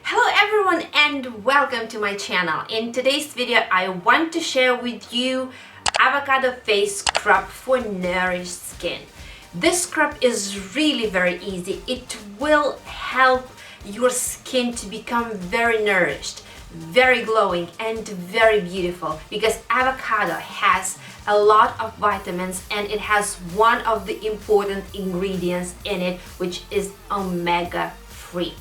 Hello everyone and welcome to my channel. In today's video I want to share with you avocado face scrub for nourished skin. This scrub is really very easy. It will help your skin to become very nourished, very glowing and very beautiful because avocado has a lot of vitamins and it has one of the important ingredients in it, which is omega-3.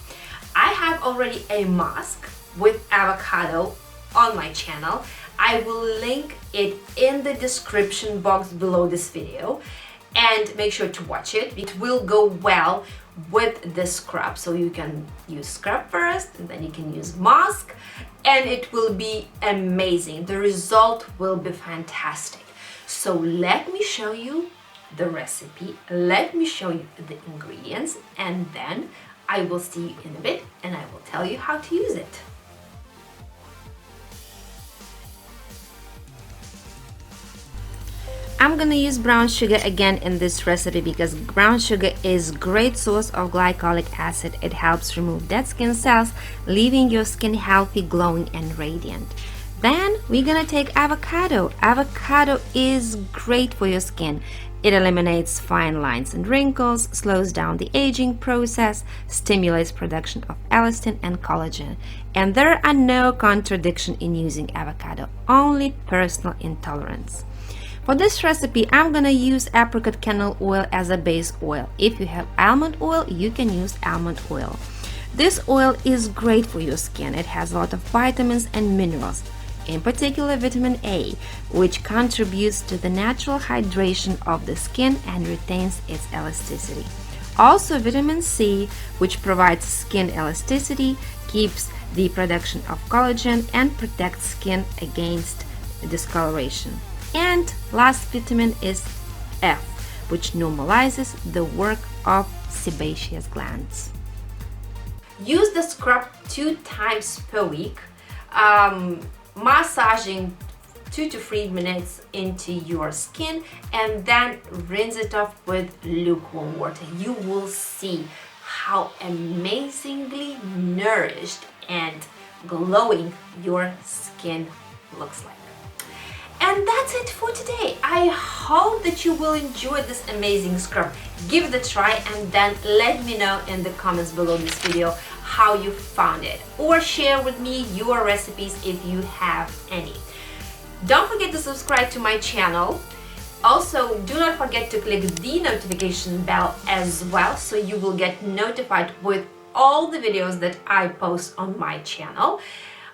I have already a mask with avocado on my channel. I will link it in the description box below this video and make sure to watch it. It will go well with the scrub, so you can use scrub first and then you can use mask and it will be amazing. The result will be fantastic. So let me show you the recipe, let me show you the ingredients, and then I will see you in a bit and I will tell you how to use it. I'm gonna use brown sugar again in this recipe because brown sugar is a great source of glycolic acid. It helps remove dead skin cells, leaving your skin healthy, glowing and radiant. Then we're gonna take avocado. Avocado is great for your skin. It eliminates fine lines and wrinkles, slows down the aging process, stimulates production of elastin and collagen. And there are no contradictions in using avocado, only personal intolerance. For this recipe, I'm gonna use apricot kernel oil as a base oil. If you have almond oil, you can use almond oil. This oil is great for your skin. It has a lot of vitamins and minerals, in particular vitamin A, which contributes to the natural hydration of the skin and retains its elasticity. Also vitamin C, which provides skin elasticity, keeps the production of collagen and protects skin against discoloration. And last vitamin is F, which normalizes the work of sebaceous glands. Use the scrub 2 times per week, massaging 2 to 3 minutes into your skin and then rinse it off with lukewarm water. You will see how amazingly nourished and glowing your skin looks like. And that's it for today. I hope that you will enjoy this amazing scrub. Give it a try and then let me know in the comments below this video how you found it, or share with me your recipes if you have any. Don't forget to subscribe to my channel. Also, do not forget to click the notification bell as well so you will get notified with all the videos that I post on my channel.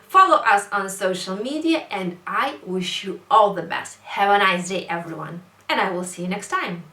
Follow us on social media and I wish you all the best. Have a nice day everyone and I will see you next time.